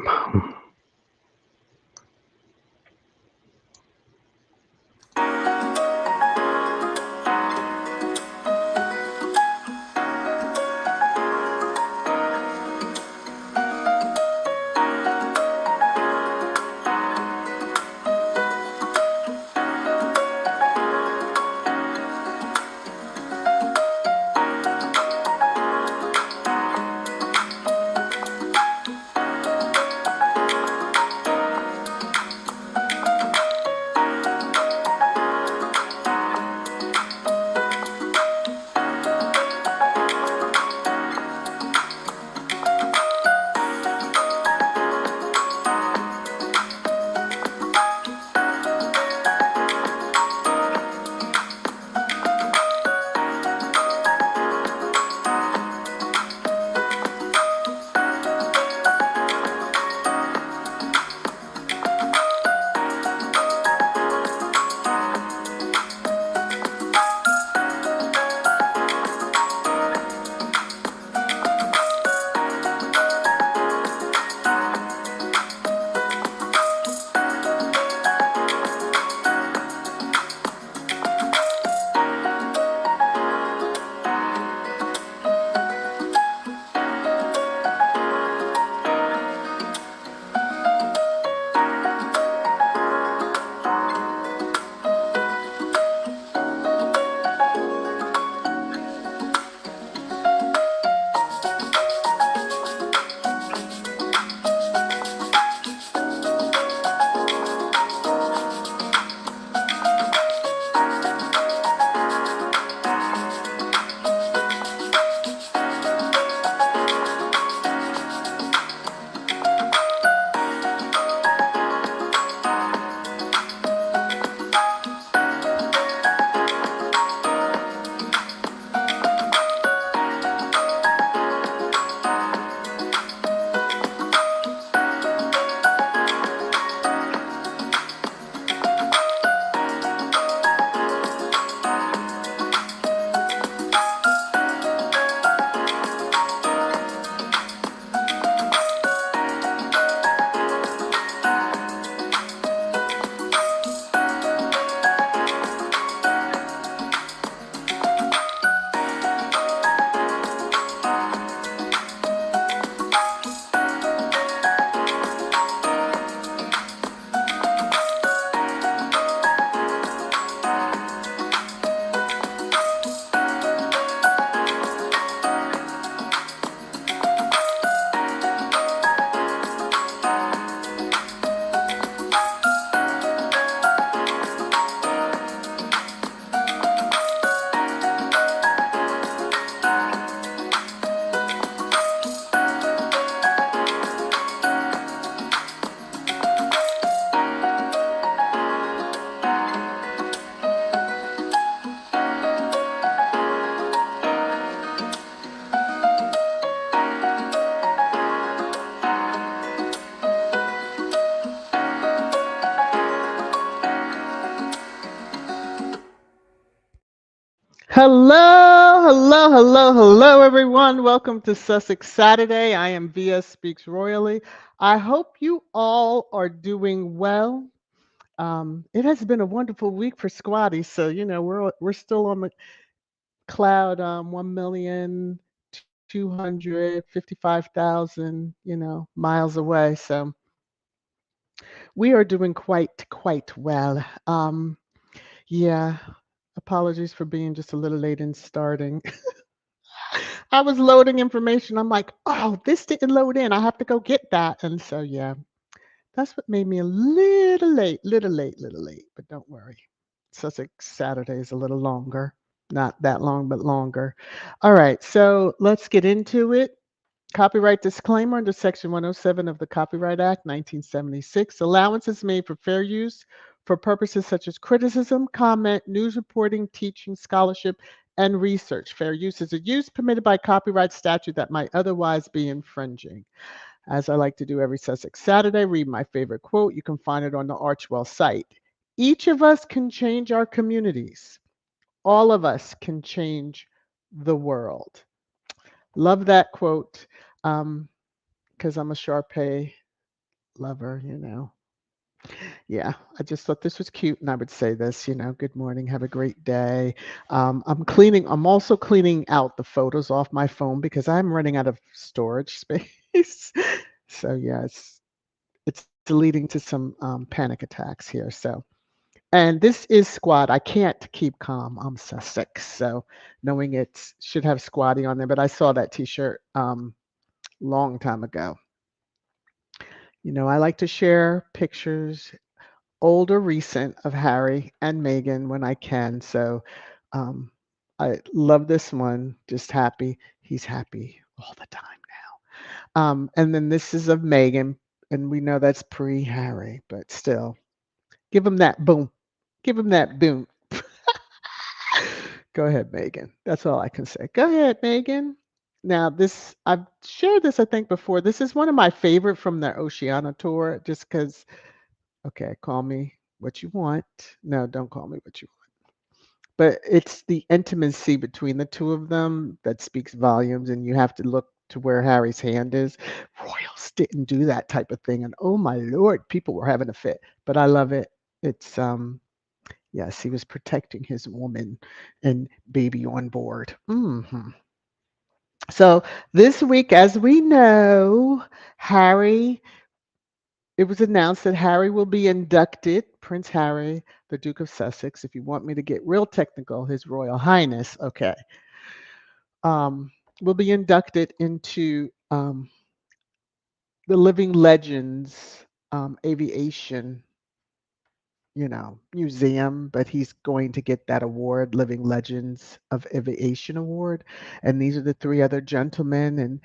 Come. Hello, everyone. Welcome to Sussex Saturday. I am VS Speaks Royally. I hope you all are doing well. It has been a wonderful week for Squatty, so we're still on the cloud 1,255,000 miles away. So we are doing quite well. Yeah, apologies for being just a little late in starting. I was loading information. I'm like, oh, this didn't load in. I have to go get that. And so, yeah, that's what made me a little late. But don't worry. Sussex Saturday is a little longer. Not that long, but longer. All right. So let's get into it. Copyright disclaimer under Section 107 of the Copyright Act, 1976. Allowance is made for fair use for purposes such as criticism, comment, news reporting, teaching, scholarship, and research. Fair use is a use permitted by copyright statute that might otherwise be infringing. As I like to do every Sussex Saturday, read my favorite quote. You can find it on the Archewell site. Each of us can change our communities. All of us can change the world. Love that quote because I'm a Sharpay Love her, Yeah, I just thought this was cute, and I would say this, good morning, have a great day. I'm also cleaning out the photos off my phone because I'm running out of storage space. So yeah, it's leading to some panic attacks here. So, and this is squad. I can't keep calm. I'm Sussex, so knowing it should have squatty on there, but I saw that T-shirt long time ago. I like to share pictures, old or recent, of Harry and Meghan when I can. So um, I love this one. Just happy. He's happy all the time now. And then this is of Meghan, and we know that's pre Harry, but still, give him that boom. Give him that boom. Go ahead, Megan. That's all I can say. Go ahead, Megan. Now, I've shared this, I think, before. This is one of my favorite from their Oceania tour, just because, okay, call me what you want. No, don't call me what you want. But it's the intimacy between the two of them that speaks volumes, and you have to look to where Harry's hand is. Royals didn't do that type of thing, and oh my lord, people were having a fit. But I love it. It's Yes, he was protecting his woman and baby on board. So this week, as we know, Harry, it was announced that Harry will be inducted, Prince Harry, the Duke of Sussex, if you want me to get real technical, His Royal Highness, okay, um, will be inducted into the Living Legends aviation museum, but he's going to get that award, Living Legends of Aviation Award. And these are the three other gentlemen. And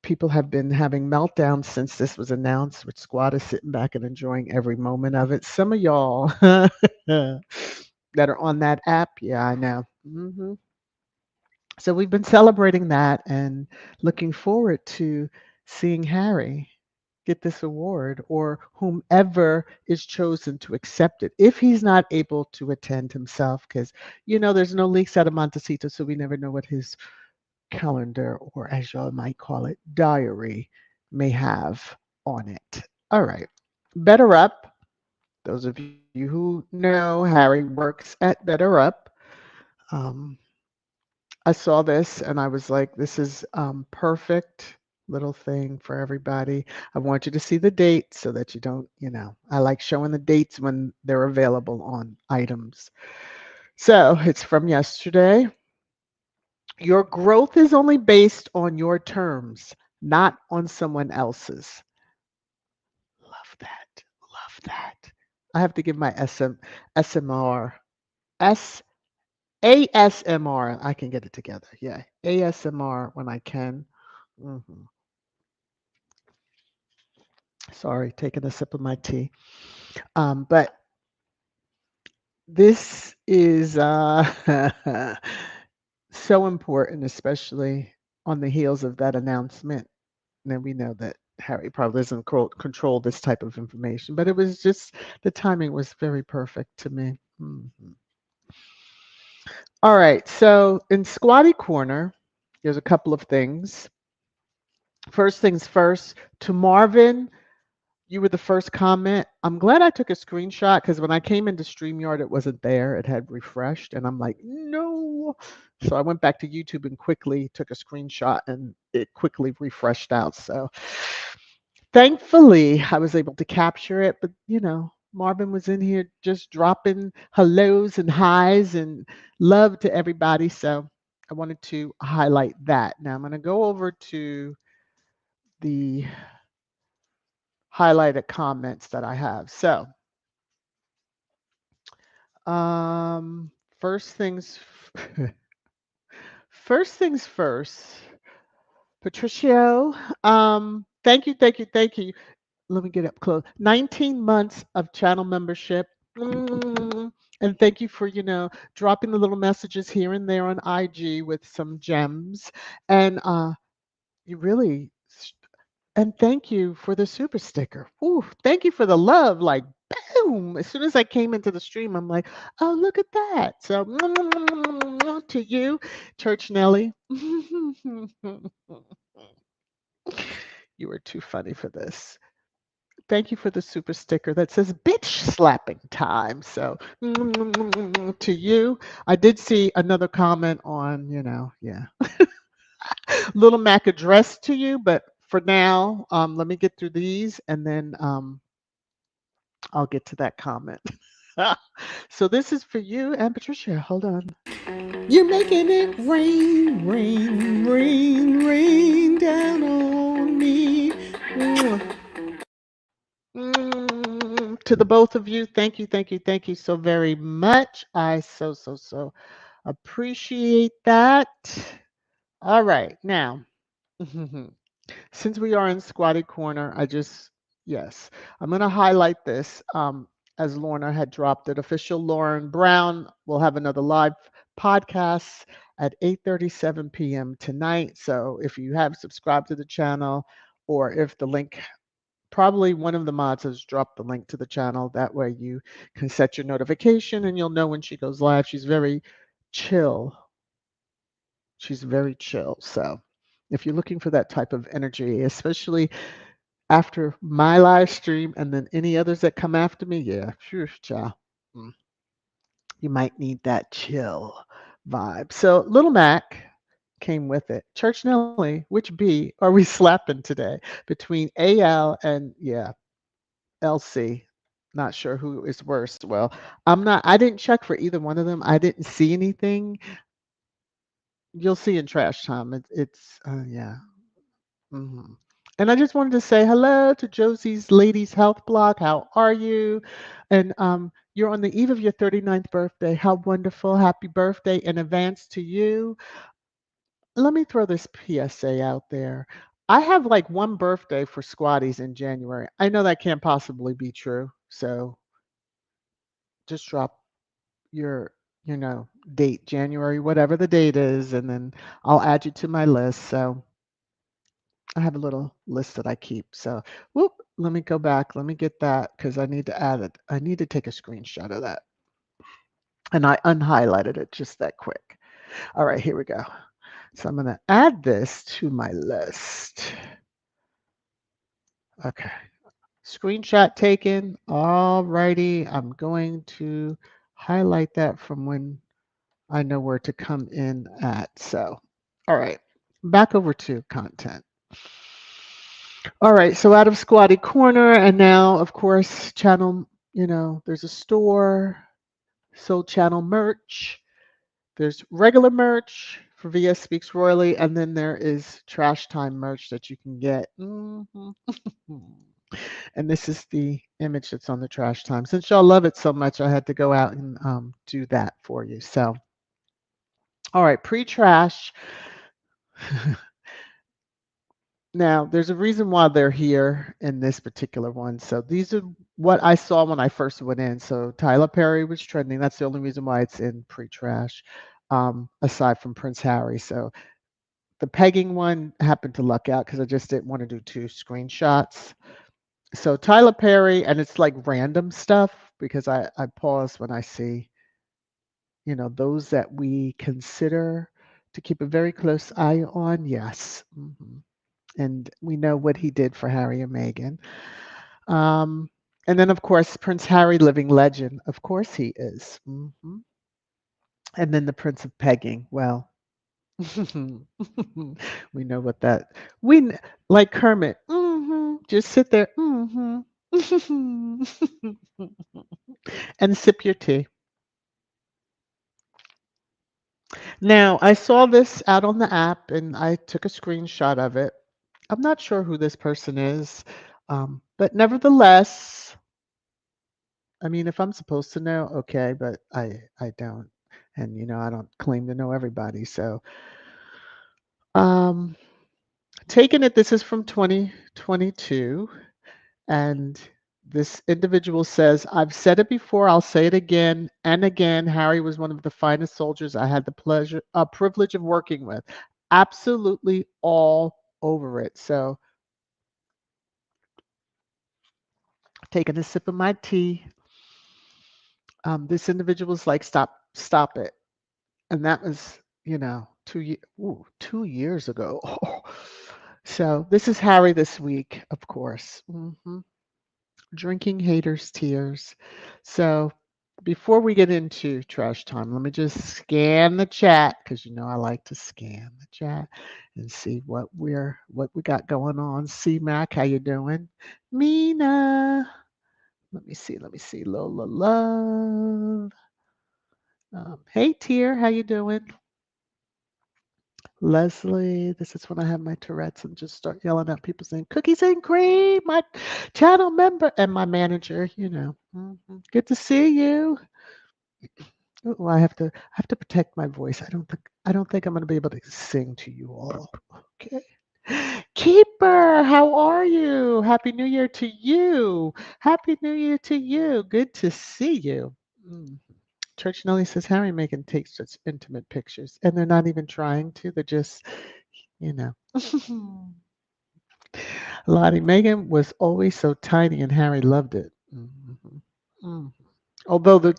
people have been having meltdowns since this was announced, which Squad is sitting back and enjoying every moment of it. Some of y'all that are on that app, yeah, I know. So we've been celebrating that and looking forward to seeing Harry get this award or whomever is chosen to accept it if he's not able to attend himself because there's no leaks out of Montecito, so we never know what his calendar, or as y'all might call it, diary, may have on it. All right, Better Up, those of you who know, Harry works at Better Up. um, I saw this and I was like, this is perfect little thing for everybody. I want you to see the date so that you don't, I like showing the dates when they're available on items. So it's from yesterday. Your growth is only based on your terms, not on someone else's. Love that. Love that. I have to give my SMR. S ASMR. I can get it together. Yeah. ASMR when I can. hmm Sorry, taking a sip of my tea. But this is so important, especially on the heels of that announcement. Now we know that Harry probably doesn't control this type of information, but it was just the timing was very perfect to me. All right, so in Squatty Corner, there's a couple of things. First things first, to Marvin, you were the first comment. I'm glad I took a screenshot because when I came into StreamYard, it wasn't there. It had refreshed, and I'm like, no. So I went back to YouTube and quickly took a screenshot, and it quickly refreshed out. So thankfully, I was able to capture it. But, Marvin was in here just dropping hellos and highs and love to everybody. So I wanted to highlight that. Now I'm going to go over to the highlighted comments that I have. So, um, first things, first things first. Patricio, thank you, thank you, thank you. Let me get up close. 19 months of channel membership. And thank you for, dropping the little messages here and there on IG with some gems. And you really And thank you for the super sticker. Ooh, thank you for the love. Like, boom. As soon as I came into the stream, I'm like, oh, look at that. So, to you, Church Nelly. You were too funny for this. thank you for the super sticker that says bitch slapping time. So to you, I did see another comment on, yeah, Little Mac addressed to you, but for now, let me get through these and then I'll get to that comment. So this is for you and Patricia. Hold on. You're making it rain, rain, rain, rain down on me. Mwah. To the both of you, thank you so very much. I so appreciate that. All right, now, since we are in Squatty Corner, yes, I'm going to highlight this as Lorna had dropped it. Official Lauren Brown will have another live podcast at 8:37 p.m. tonight. So if you have subscribed to the channel, or if the link, probably one of the mods has dropped the link to the channel. That way you can set your notification and you'll know when she goes live. She's very chill. She's very chill. So if you're looking for that type of energy, especially after my live stream and then any others that come after me, yeah, sure, child. Mm, you might need that chill vibe. So Little Mac came with it. Church Nelly, which B are we slapping today? Between AL and, yeah, LC. Not sure who is worse. Well, I didn't check for either one of them. I didn't see anything. You'll see in trash time. Yeah. hmm And I just wanted to say hello to Josie's Ladies Health Blog. How are you? And you're on the eve of your 39th birthday. How wonderful. Happy birthday in advance to you. Let me throw this PSA out there. I have like one birthday for squatties in January. I know that can't possibly be true. So just drop your, date, January, whatever the date is, and then I'll add you to my list. So I have a little list that I keep. So, whoop, let me go back. Let me get that because I need to add it. I need to take a screenshot of that. And I unhighlighted it just that quick. All right, here we go. So I'm going to add this to my list. Okay. Screenshot taken. All righty. I'm going to highlight that from when I know where to come in at. So, all right. Back over to content. All right, so out of Squatty Corner, and now, of course, channel, there's a store, sold channel merch. There's regular merch for VS Speaks Royally, and then there is Trash Time merch that you can get. And this is the image that's on the Trash Time. Since y'all love it so much, I had to go out and do that for you. So, all right, pre-trash. Now, there's a reason why they're here in this particular one. So these are what I saw when I first went in. So Tyler Perry was trending. That's the only reason why it's in pre-trash, aside from Prince Harry. So the pegging one happened to luck out because I just didn't want to do two screenshots. So Tyler Perry, and it's like random stuff because I pause when I see, those that we consider to keep a very close eye on. Yes. And we know what he did for Harry and Meghan. Um, and then, of course, Prince Harry, living legend. Of course, he is. And then the Prince of Pegging. Well, we know what that. Like Kermit. Just sit there. And sip your tea. Now, I saw this out on the app, and I took a screenshot of it. I'm not sure who this person is, but nevertheless, I mean, if I'm supposed to know, okay, but I don't, and I don't claim to know everybody. So, um, taking it, this is from 2022, and this individual says, "I've said it before, I'll say it again and again. Harry was one of the finest soldiers I had the privilege of working with. Absolutely all over it." So, taking a sip of my tea. This individual's like, stop it. And that was, 2 years ago. So this is Harry this week, of course. Drinking haters' tears. So before we get into trash time, let me just scan the chat because you know I like to scan the chat and see what we got going on. C Mac, how you doing? Mina, let me see. Lola Love. Hey Tier, how you doing? Leslie, this is when I have my Tourette's and just start yelling at people saying cookies and cream, my channel member and my manager, you know. Good to see you. Oh, I have to protect my voice. I don't think I'm gonna be able to sing to you all. Okay. Keeper, how are you? Happy New Year to you. Happy New Year to you. Good to see you. Mm. Church Nelly says Harry and Meghan take such intimate pictures, and they're not even trying to. They're just, you know. Lottie Megan was always so tiny, and Harry loved it. Mm. Although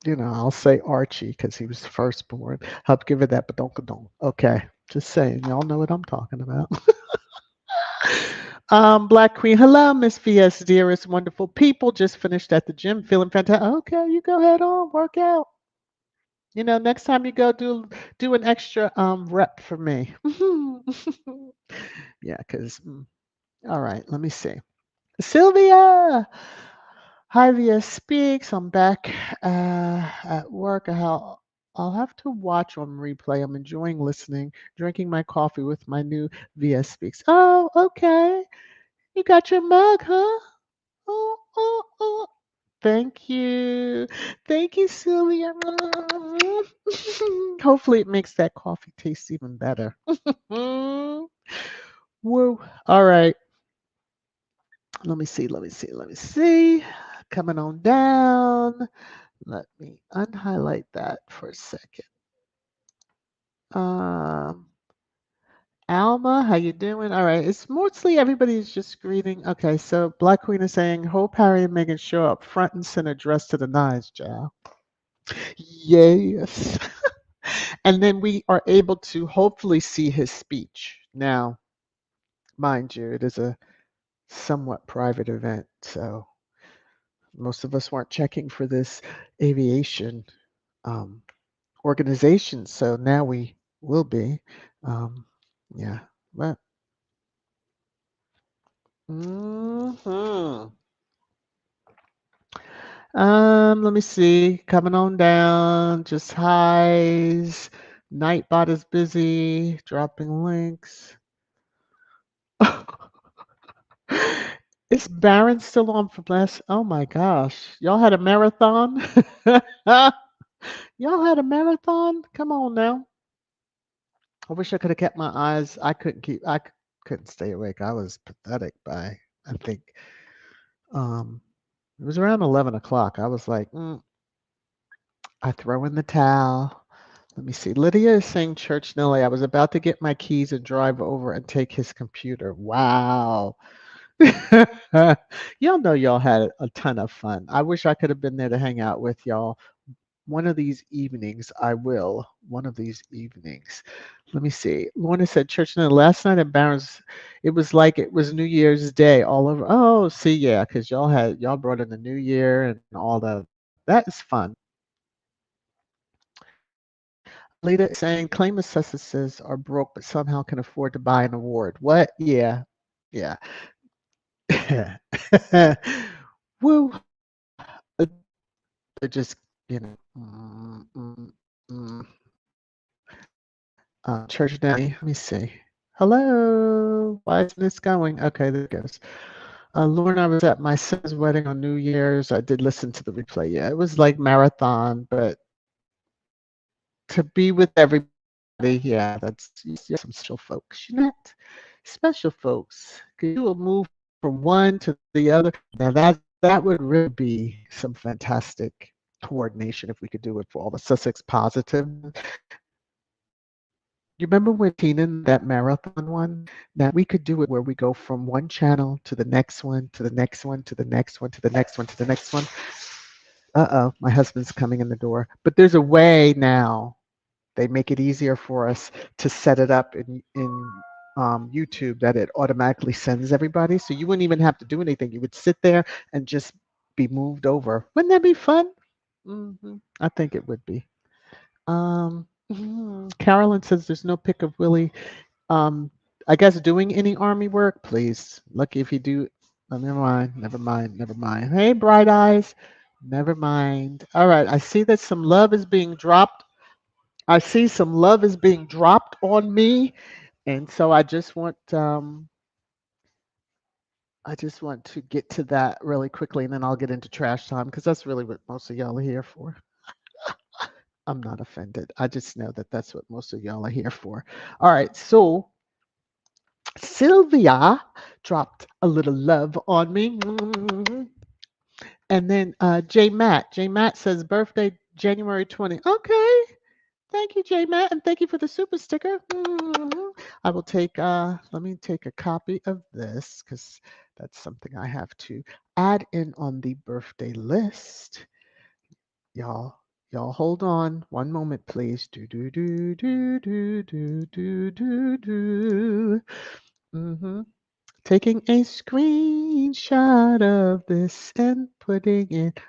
I'll say Archie because he was the firstborn. Help give it that badonkadonk. Okay, just saying, y'all know what I'm talking about. Black Queen, hello, Miss VS, dearest, wonderful people. Just finished at the gym, feeling fantastic. Okay, you go ahead on, work out. Next time you go, do an extra rep for me. Yeah, because all right, let me see. Sylvia, hi VS Speaks. I'm back at work. I'll have to watch on replay. I'm enjoying listening, drinking my coffee with my new VS Speaks. Oh, okay. You got your mug, huh? Oh, oh, oh. Thank you. Thank you, Sylvia. Hopefully, it makes that coffee taste even better. Woo. All right. Let me see. Coming on down. Let me unhighlight that for a second. Um, Alma, how you doing? All right. It's mostly everybody's just greeting. Okay, so Black Queen is saying, hope Harry and Meghan show up front and center dressed to the nines, Joe. Yes. And then we are able to hopefully see his speech. Now, mind you, it is a somewhat private event, so most of us weren't checking for this aviation um, organization, so now we will be. Um, yeah, but mhm. Let me see. Coming on down, just highs. Nightbot is busy, dropping links. Is Baron still on for last? Oh my gosh. Y'all had a marathon? Y'all had a marathon? Come on now. I wish I could have kept my eyes. Couldn't stay awake. I was pathetic by, I think, um, it was around 11 o'clock. I was like, I throw in the towel. Let me see. Lydia is saying Church Nelly. I was about to get my keys and drive over and take his computer. Wow. Y'all know y'all had a ton of fun. I wish I could have been there to hang out with y'all. One of these evenings, I will. One of these evenings. Let me see. Lorna said, Church Nelly, last night at Barron's, it was like it was New Year's Day all over. Oh, see, yeah, because y'all brought in the New Year and all that. That is fun. Lita is saying claim assessors are broke but somehow can afford to buy an award. What? Yeah. Yeah. Woo. Uh, They're just, you know. Mm. Church Nelly. Let me see. Hello. Why isn't this going? Okay, there it goes. Lauren, I was at my son's wedding on New Year's. I did listen to the replay. Yeah, it was like marathon, but to be with everybody, yeah, that's you're some special folks. You're not special folks. 'Cause you will move from one to the other. Now that would really be some fantastic coordination if we could do it for all the Sussex positive. You remember when Tina that marathon one? Now we could do it where we go from one channel to the next one, to the next one, to the next one, to the next one, to the next one. Uh-oh, my husband's coming in the door. But there's a way now. They make it easier for us to set it up in YouTube that it automatically sends everybody, so you wouldn't even have to do anything. You would sit there and just be moved over. Wouldn't that be fun? I think it would be. Carolyn says there's no pic of Willie. Um, I guess doing any army work, please. Lucky if you do. Oh, never mind. Never mind. Never mind. Hey, Bright Eyes. Never mind. All right. I see that some love is being dropped. I see some love is being dropped on me, and so I just want to get to that really quickly, and then I'll get into trash time because that's really what most of y'all are here for. I'm not offended. I just know that that's what most of y'all are here for. All right. So Sylvia dropped a little love on me. And then J Matt. J Matt says birthday January 20. Okay. Thank you, J Matt, and thank you for the super sticker. I will take let me take a copy of this because that's something I have to add in on the birthday list. Y'all, y'all hold on one moment, please. Do do do do do do do do do. Mm-hmm. Taking a screenshot of this and putting it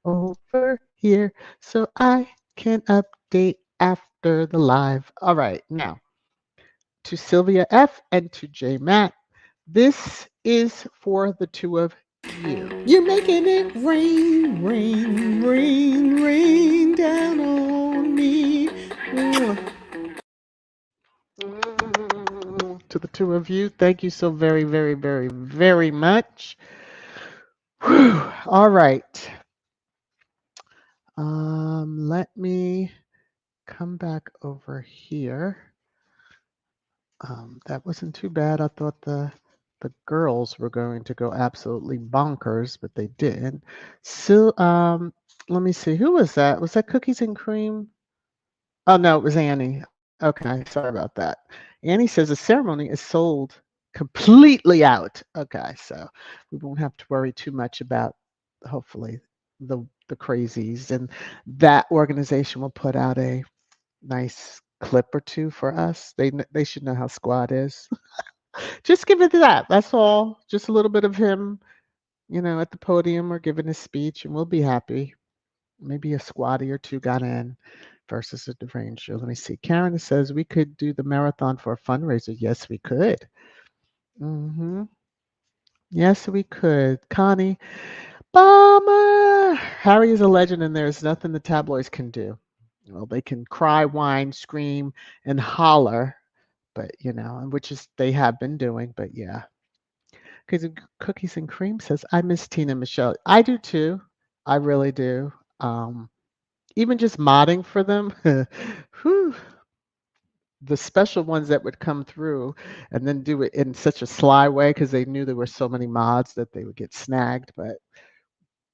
over here so I can update after the live. All right, now to Sylvia F and to J Matt, this is for the two of you. You're making it rain, rain, rain, rain down on me. To the two of you, thank you so very, very, very, very much. Whew. All right. Let me come back over here. That wasn't too bad. I thought the girls were going to go absolutely bonkers, but they didn't. So, let me see. Who was that? Was that Cookies and Cream? Oh no, it was Annie. Okay, sorry about that. Annie says the ceremony is sold completely out. Okay, so we won't have to worry too much about hopefully the crazies, and that organization will put out a nice clip or two for us. They should know how squad is. Just give it that. That's all. Just a little bit of him, at the podium or giving his speech, and we'll be happy. Maybe a squatty or two got in versus a deranged show. Let me see. Karen says we could do the marathon for a fundraiser. Yes, we could. hmm Yes, we could. Connie, bomber. Harry is a legend, and there's nothing the tabloids can do. Well, they can cry, whine, scream, and holler, but and which is they have been doing. But yeah, because Cookies and Cream says I miss Tina and Michelle. I do too. I really do. Um, Even just modding for them, whew, the special ones that would come through and then do it in such a sly way because they knew there were so many mods that they would get snagged, but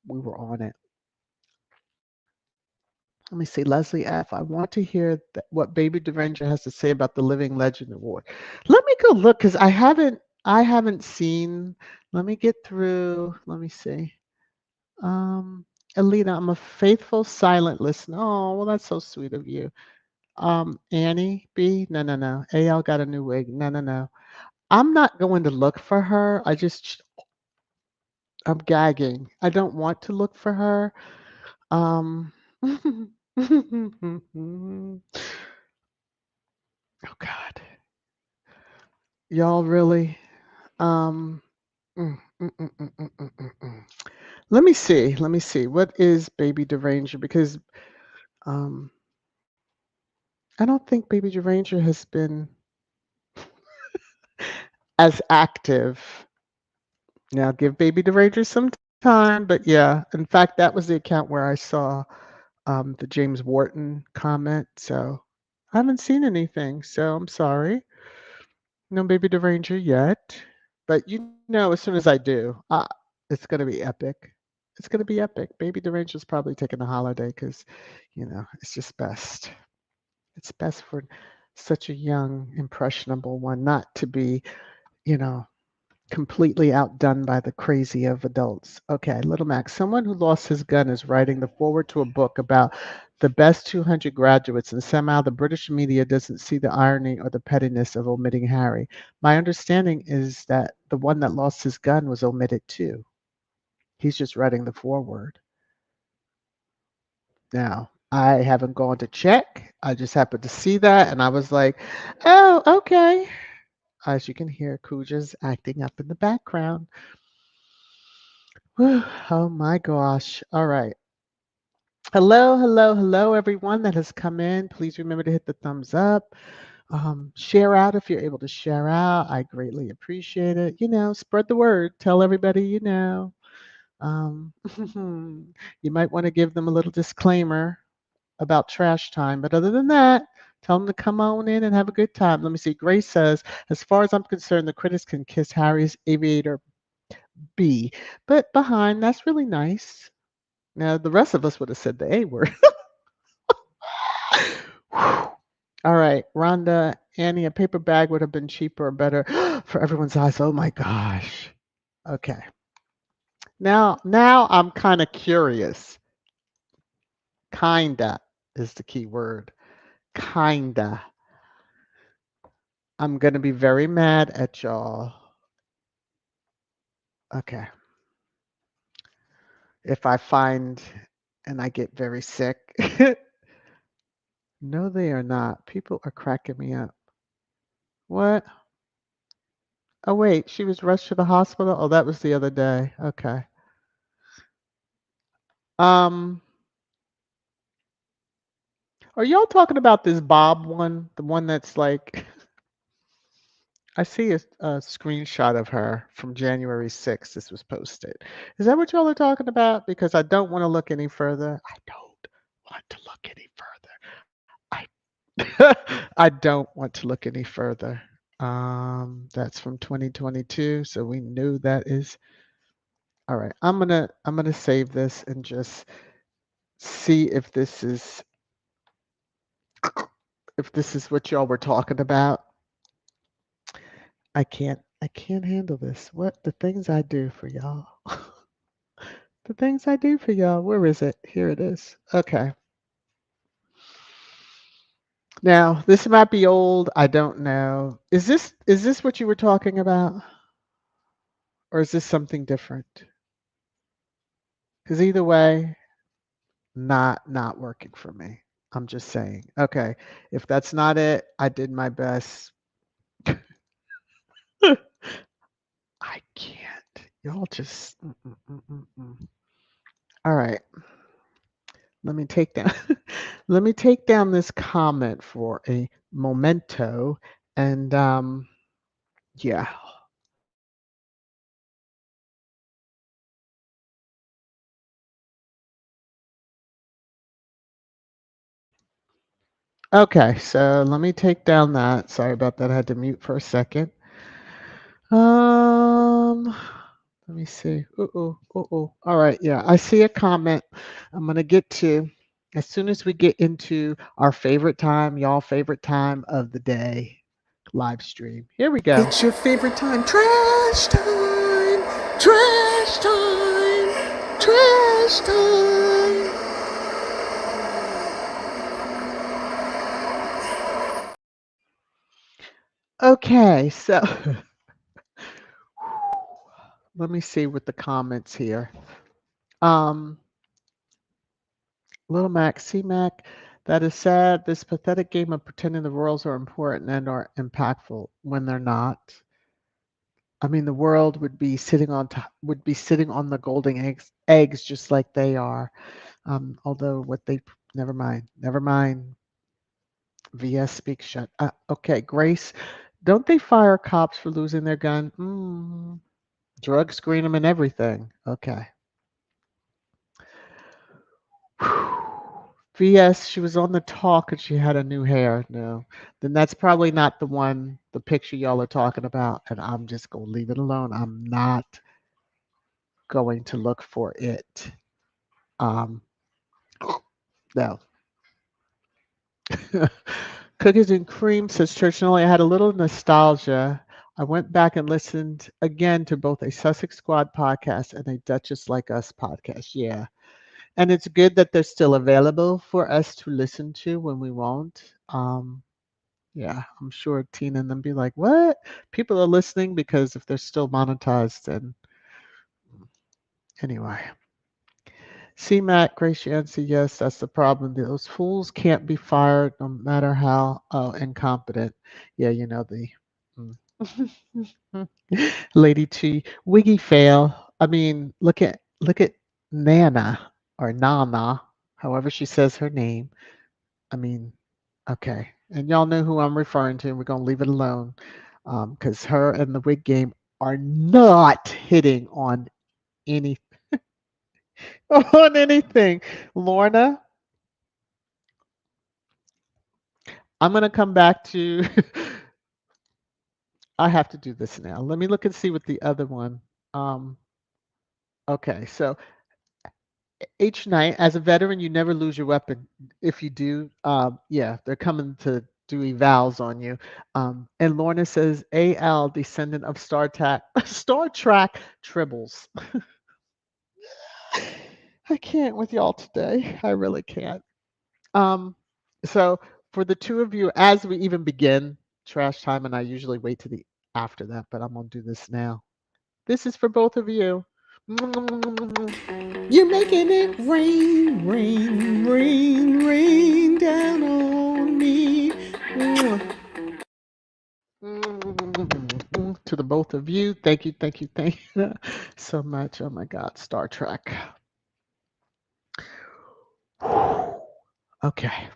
we were on it. Let me see, Leslie F. I want to hear what Baby Derenger has to say about the Living Legend Award. Let me go look because I haven't seen. Let me get through. Let me see. Um, Alita, I'm a faithful silent listener. Oh, well, that's so sweet of you. Annie B, no, no, no. AL got a new wig. No, no, no. I'm not going to look for her. I'm gagging. I don't want to look for her. Oh God, y'all really. Um, mm, mm, mm, mm, mm, mm, mm, mm. Let me see. Let me see. What is Baby Deranger? Because um, I don't think Baby Deranger has been as active. Now, give Baby Deranger some time, but yeah. In fact, that was the account where I saw the James Wharton comment. So I haven't seen anything. So I'm sorry. No Baby Deranger yet. But as soon as I do, it's going to be epic. It's going to be epic. Baby Deranger's probably taking a holiday because, it's just best. It's best for such a young, impressionable one not to be, you know, completely outdone by the crazy of adults. Okay, Little Mac. Someone who lost his gun is writing the forward to a book about the best 200 graduates, and somehow the British media doesn't see the irony or the pettiness of omitting Harry. My understanding is that the one that lost his gun was omitted too. He's just writing the foreword. Now, I haven't gone to check. I just happened to see that and I was like, oh, okay. As you can hear, Cuja's acting up in the background. Whew, oh my gosh. All right. Hello, hello, hello, everyone that has come in. Please remember to hit the thumbs up. Share out if you're able to share out. I greatly appreciate it. Spread the word. Tell everybody you know. Um, you might want to give them a little disclaimer about trash time. But other than that, tell them to come on in and have a good time. Let me see. Grace says, as far as I'm concerned, the critics can kiss Harry's aviator B. But behind, that's really nice. Now, the rest of us would have said the A word. All right, Rhonda, Annie, a paper bag would have been cheaper or better for everyone's eyes. Oh my gosh. Okay. Now I'm kind of curious. Kinda is the key word. Kinda. I'm going to be very mad at y'all. Okay. If I find and I get very sick. No, they are not. People are cracking me up. What? Oh, wait, she was rushed to the hospital? Oh, that was the other day. Okay. Um, are y'all talking about this Bob one? The one that's like, I see a screenshot of her from January 6th. This was posted. Is that what y'all are talking about? Because I don't want to look any further. I don't want to look any further. I don't want to look any further. That's from 2022, so we knew that is all right. I'm gonna save this and just see if this is what y'all were talking about. I can't handle this. What the things I do for y'all. The things I do for y'all. Where is it? Here it is. Okay. Now, this might be old. I don't know. Is this what you were talking about? Or is this something different? Because either way, not working for me. I'm just saying. Okay. If that's not it, I did my best. I can't. Y'all just. All right. Let me take down. Let me take down this comment for a momento, and yeah. Okay. So let me take down that. Sorry about that. I had to mute for a second. Um. Let me see. All right. Yeah. I see a comment I'm going to get to as soon as we get into our favorite time, y'all favorite time of the day live stream. Here we go. It's your favorite time. Trash time. Trash time. Trash time. Okay. So let me see with the comments here. Little Mac, C Mac, that is sad. This pathetic game of pretending the royals are important and are impactful when they're not. I mean, the world would be sitting on the golden eggs just like they are. Although what they never mind. VS speak shut. Okay, Grace, don't they fire cops for losing their gun? Drug screen them and everything. Okay. VS, she was on the talk and she had a new hair. No, then that's probably not the picture y'all are talking about. And I'm just going to leave it alone. I'm not going to look for it. Um, no. Cookies and Cream says, Church Noli, I had a little nostalgia. I went back and listened again to both a Sussex Squad podcast and a Duchess Like Us podcast. Yeah. And it's good that they're still available for us to listen to when we won't. Yeah, I'm sure Tina and them be like, what? People are listening because if they're still monetized, then anyway. C Matt, Graciancy, yes, that's the problem. Those fools can't be fired no matter how incompetent. Yeah, you know the mm. Lady T. Wiggy fail. I mean, look at Nana or Nana, however she says her name. I mean, okay. And y'all know who I'm referring to. We're gonna leave it alone. Because her and the wig game are not hitting on any on anything. Lorna, I'm gonna come back to I have to do this now. Let me look and see what the other one. Um, okay, so each night, as a veteran, you never lose your weapon. If you do, yeah, they're coming to do evals on you. And Lorna says, AL, descendant of Star Trek tribbles. I can't with y'all today. I really can't. Um, so for the two of you, as we even begin trash time, and I usually wait to the after that, but I'm gonna do this now. This is for both of you. You're making it rain, rain, rain, rain down on me. To the both of you, thank you, thank you, thank you so much. Oh my God, Star Trek. Okay.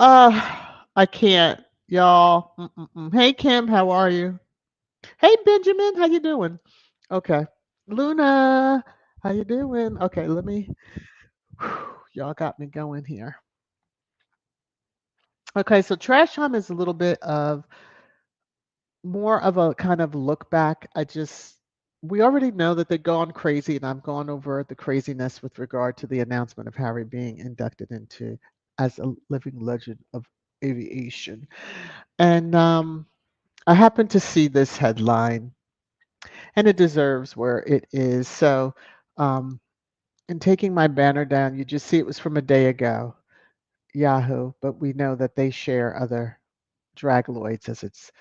I can't, y'all. Hey Kim, how are you? Hey Benjamin, how you doing? Okay. Luna, how you doing? Okay, let me. Y'all got me going here. Okay, so trash time is a little bit of more of a kind of look back. We already know that they've gone crazy, and I've gone over the craziness with regard to the announcement of Harry being inducted into as a living legend of aviation. And I happened to see this headline, and it deserves where it is. So, um, in taking my banner down, you just see it was from a day ago, Yahoo, but we know that they share other dragloids, as it's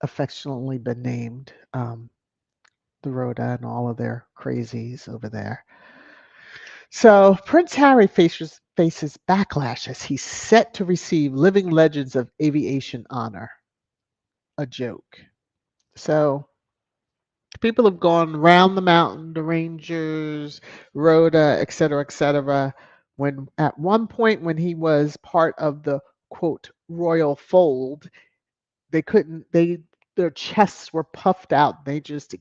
affectionately been named, the Rhoda and all of their crazies over there. So Prince Harry faces backlash as he's set to receive Living Legends of Aviation honor. A joke. So people have gone round the mountain, the Rangers, Rhoda, et cetera, when at one point when he was part of the quote royal fold, they couldn't they their chests were puffed out. They just,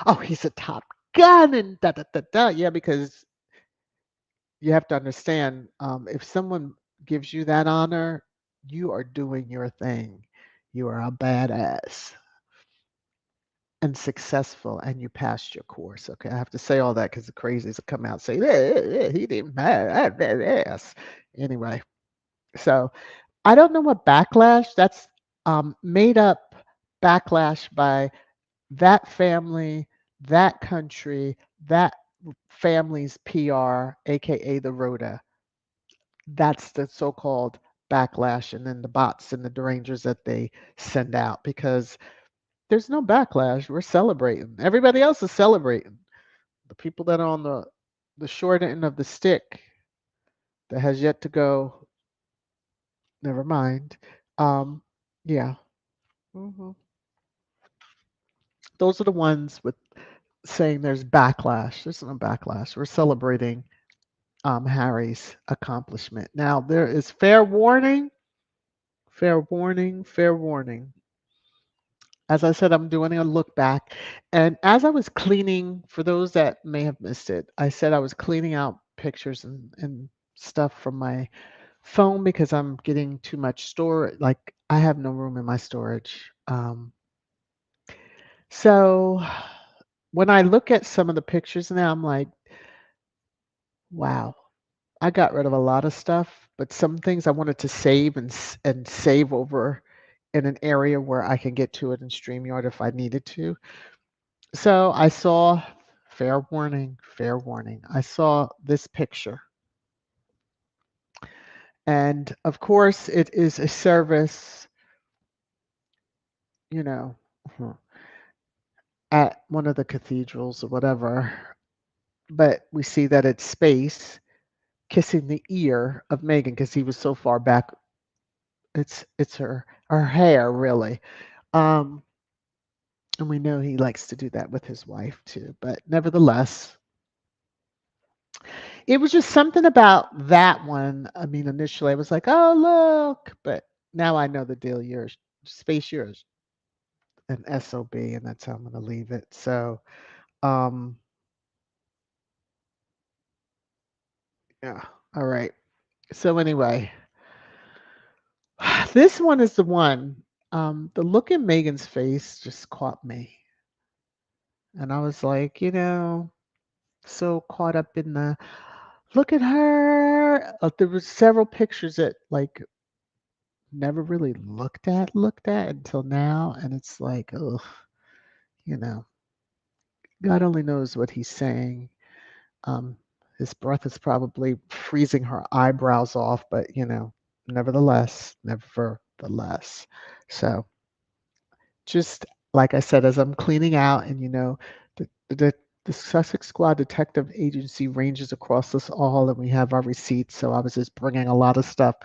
oh, he's a top gun and da da da da. Yeah, because you have to understand, if someone gives you that honor, you are doing your thing. You are a badass and successful, and you passed your course. Okay, I have to say all that because the crazies will come out and say, he didn't pass. Badass. Anyway, so I don't know what backlash. That's made up backlash by that family, that country, that family's PR, aka the Rhoda. That's the so-called backlash, and then the bots and the derangers that they send out because there's no backlash. We're celebrating. Everybody else is celebrating. The people that are on the short end of the stick that has yet to go, never mind. Um, yeah. hmm Those are the ones with saying there's backlash. There's no backlash. We're celebrating Harry's accomplishment. Now, there is fair warning, fair warning, fair warning. As I said, I'm doing a look back. And as I was cleaning, for those that may have missed it, I said I was cleaning out pictures and stuff from my phone because I'm getting too much storage. Like, I have no room in my storage. So when I look at some of the pictures now, I'm like, wow, I got rid of a lot of stuff, but some things I wanted to save and save over in an area where I can get to it in StreamYard if I needed to. So I saw, fair warning, I saw this picture. And of course, it is a service, you know, at one of the cathedrals or whatever. But we see that it's Space kissing the ear of Meghan because he was so far back. It's her hair really. Um, and we know he likes to do that with his wife too. But nevertheless, it was just something about that one. I mean, initially I was like, "Oh, look," but now I know the deal. Yours, Space, yours, an SOB, and that's how I'm going to leave it. So, um, yeah. All right. So anyway, this one is the one. The look in Megan's face just caught me, and I was like, so caught up in the look at her. There was several pictures that like never really looked at until now, and it's like, ugh, you know, God only knows what he's saying. Um, his breath is probably freezing her eyebrows off, but nevertheless. So just like I said, as I'm cleaning out, and the Sussex Squad Detective Agency ranges across us all, and we have our receipts. So I was just bringing a lot of stuff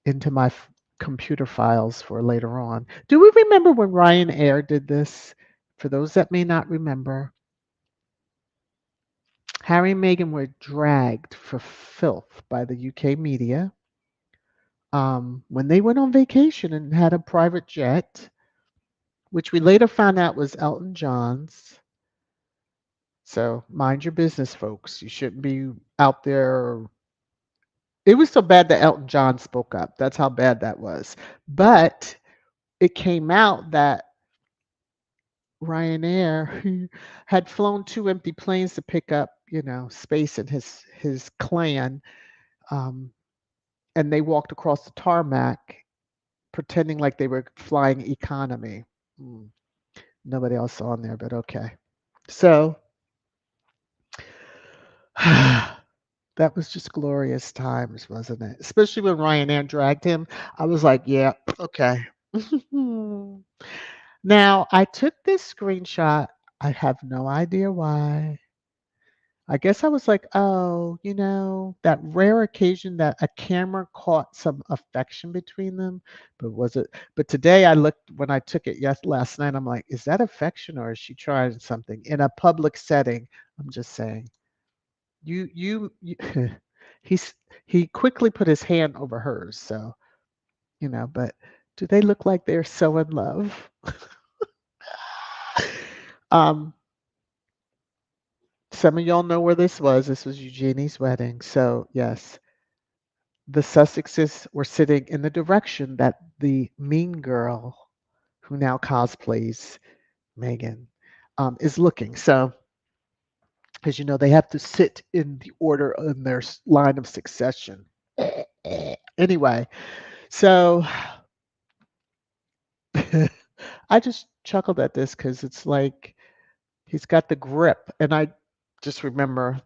into my computer files for later on. Do we remember when Ryanair did this? For those that may not remember, Harry and Meghan were dragged for filth by the UK media when they went on vacation and had a private jet, which we later found out was Elton John's. So mind your business, folks. You shouldn't be out there. It was so bad that Elton John spoke up. That's how bad that was. But it came out that Ryanair had flown two empty planes to pick up, Space and his clan, um, and they walked across the tarmac pretending like they were flying economy. Hmm. Nobody else saw on there, but okay. So that was just glorious times, wasn't it? Especially when Ryanair dragged him. I was like, yeah, okay. Now, I took this screenshot. I have no idea why. I guess I was like, oh, that rare occasion that a camera caught some affection between them. But was it? But today I looked when I took it last night. I'm like, is that affection or is she trying something in a public setting? I'm just saying. You he's he quickly put his hand over hers. So but do they look like they're so in love? um, some of y'all know where this was. This was Eugenie's wedding. So yes, the Sussexes were sitting in the direction that the mean girl, who now cosplays Meghan, is looking. So, as you know, they have to sit in the order in their line of succession. Anyway, so I just chuckled at this because it's like he's got the grip, and I just remember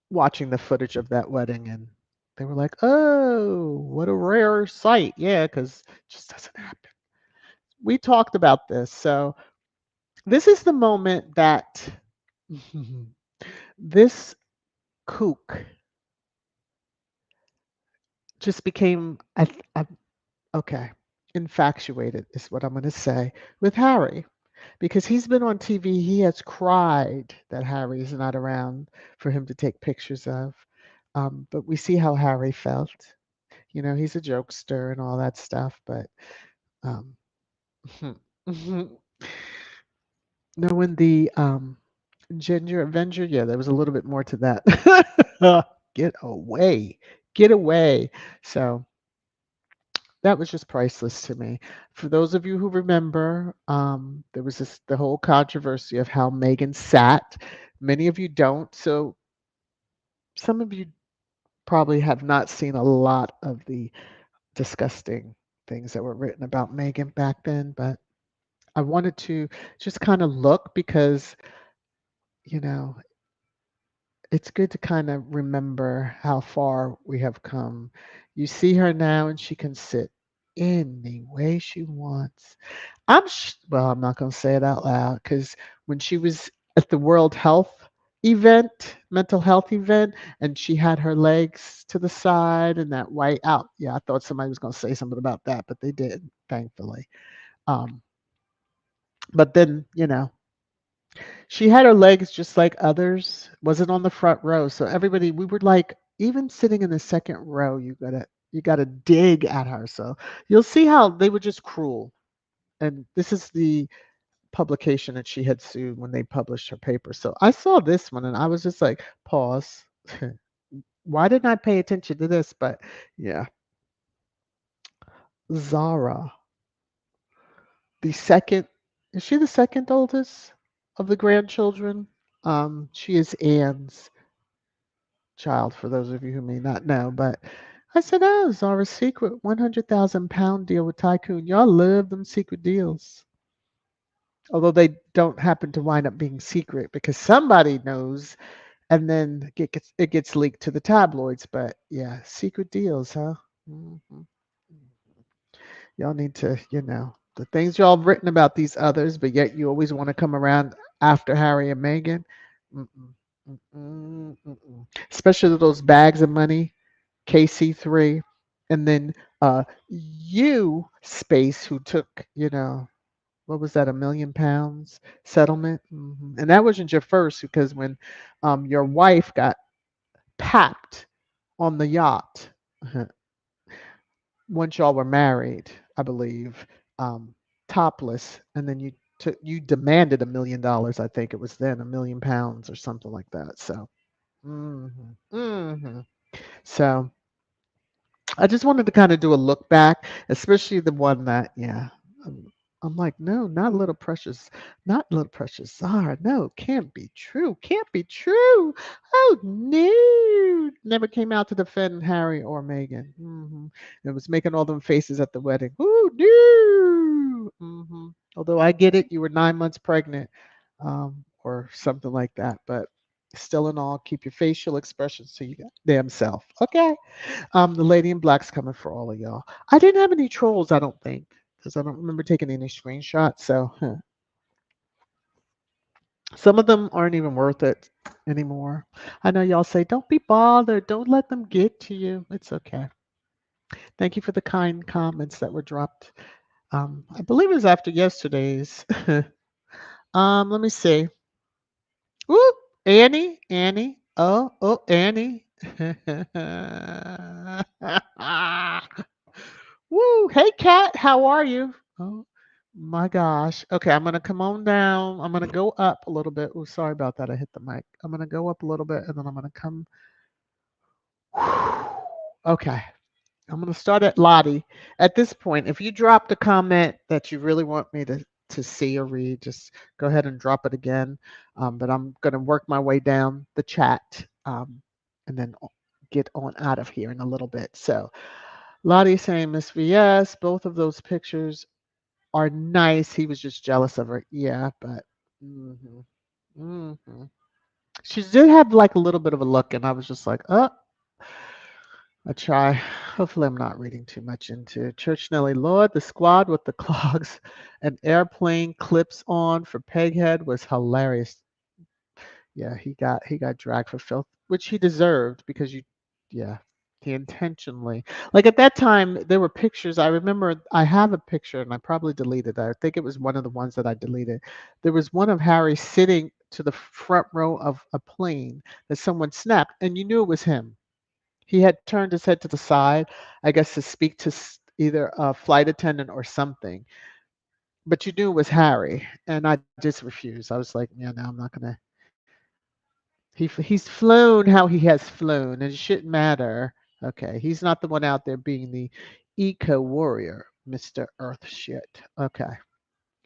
watching the footage of that wedding, and they were like, "Oh, what a rare sight!" Yeah, because it just doesn't happen. We talked about this. So this is the moment that this kook just became, okay, infatuated is what I'm going to say with Harry. Because he's been on TV, he has cried that Harry's not around for him to take pictures of. But we see how Harry felt. He's a jokester and all that stuff, but um, knowing the Ginger Avenger, yeah, there was a little bit more to that. Get away, get away. So that was just priceless to me. For those of you who remember, there was the whole controversy of how Meghan sat. Many of you don't. So some of you probably have not seen a lot of the disgusting things that were written about Megan back then, but I wanted to just kind of look because, you know, it's good to kind of remember how far we have come. You see her now and she can sit any way she wants. Well, I'm not going to say it out loud because when she was at the World Health event, mental health event, and she had her legs to the side and that white out. Yeah, I thought somebody was going to say something about that, but they didn't, thankfully. Um, but then, she had her legs just like others, wasn't on the front row. So everybody, we were like, even sitting in the second row, you gotta dig at her. So you'll see how they were just cruel. And this is the publication that she had sued when they published her paper. So I saw this one and I was just like, pause. Why didn't I pay attention to this? But yeah, Zara, the second, is she the second oldest of the grandchildren? She is Anne's child, for those of you who may not know. But I said, oh, Zara's secret £100,000 deal with Tycoon. Y'all love them secret deals. Although they don't happen to wind up being secret because somebody knows and then it gets leaked to the tabloids. But yeah, secret deals, huh? hmm Y'all need to, the things y'all have written about these others, but yet you always want to come around after Harry and Meghan. Mm-mm, Especially those bags of money, KC3, and then you, Space, who took, what was that, £1 million settlement? And that wasn't your first, because when your wife got papped on the yacht, once y'all were married, I believe, um, topless, and then you demanded $1 million. I think it was then £1 million or something like that. So, hmm hmm so I just wanted to kind of do a look back, especially the one that, yeah. I'm, I'm like, no, not little precious Zara. No, can't be true. Can't be true. Oh no, never came out to defend Harry or Meghan. It was making all them faces at the wedding. Oh no. Although I get it, you were 9 months pregnant, or something like that. But still, in all, keep your facial expressions to your damn self. Okay. The lady in black's coming for all of y'all. I didn't have any trolls, I don't think, because I don't remember taking any screenshots. So some of them aren't even worth it anymore. I know y'all say, don't be bothered. Don't let them get to you. It's okay. Thank you for the kind comments that were dropped. I believe it was after yesterday's. Let me see. Whoop, Annie. Oh, Annie. Woo! Hey, Kat, how are you? Oh my gosh. Okay, I'm gonna come on down. I'm gonna go up a little bit. Oh, sorry about that. I hit the mic. I'm gonna go up a little bit, and then I'm gonna come. Okay, I'm gonna start at Lottie. At this point, if you dropped a comment that you really want me to see or read, just go ahead and drop it again. But I'm gonna work my way down the chat, and then get on out of here in a little bit. So Lottie saying, Miss VS, both of those pictures are nice. He was just jealous of her. Yeah, but hmm hmm she did have like a little bit of a look, and I was just like, oh, I try. Hopefully, I'm not reading too much into Church Nelly. Lord, the squad with the clogs and airplane clips on for Peghead was hilarious. Yeah, he got dragged for filth, which he deserved because yeah, he intentionally. Like at that time, there were pictures. I remember I have a picture, and I probably deleted it. I think it was one of the ones that I deleted. There was one of Harry sitting to the front row of a plane that someone snapped, and you knew it was him. He had turned his head to the side, I guess, to speak to either a flight attendant or something. But you knew it was Harry, and I just refused. I was like, yeah, no, I'm not gonna. He's flown how he has flown, and it shouldn't matter. Okay, he's not the one out there being the eco warrior, Mr. Earth shit. Okay.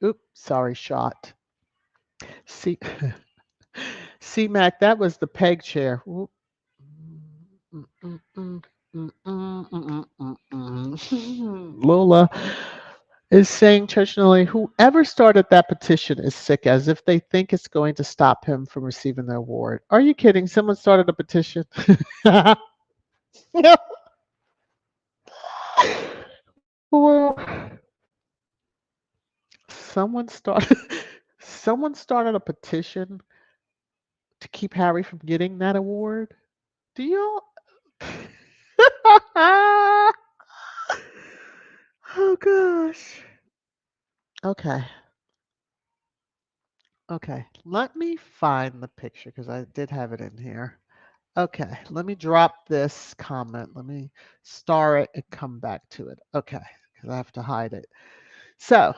Oops, sorry, shot. See, C Mac, that was the peg chair. Oop. Mm, mm, mm, mm, mm, mm, mm, mm, mm. Lola is saying, Church Nelly, whoever started that petition is sick, as if they think it's going to stop him from receiving the award. Are you kidding? Someone started a petition. Well, someone started someone started a petition to keep Harry from getting that award. Do y'all? Oh gosh. Okay. Okay. Let me find the picture because I did have it in here. Okay. Let me drop this comment. Let me star it and come back to it. Okay. Because I have to hide it. So,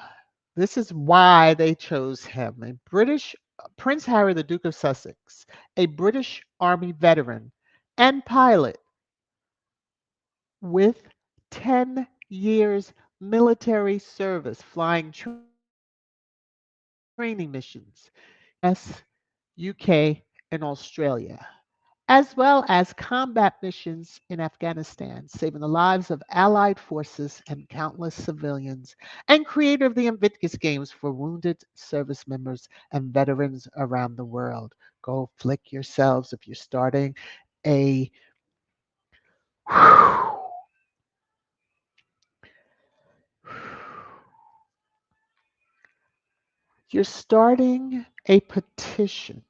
this is why they chose him. A British Prince Harry, the Duke of Sussex, a British Army veteran and pilot with 10 years military service flying training missions in the US, UK, and Australia, as well as combat missions in Afghanistan, saving the lives of Allied forces and countless civilians, and creator of the Invictus Games for wounded service members and veterans around the world. Go flick yourselves if you're starting a you're starting a petition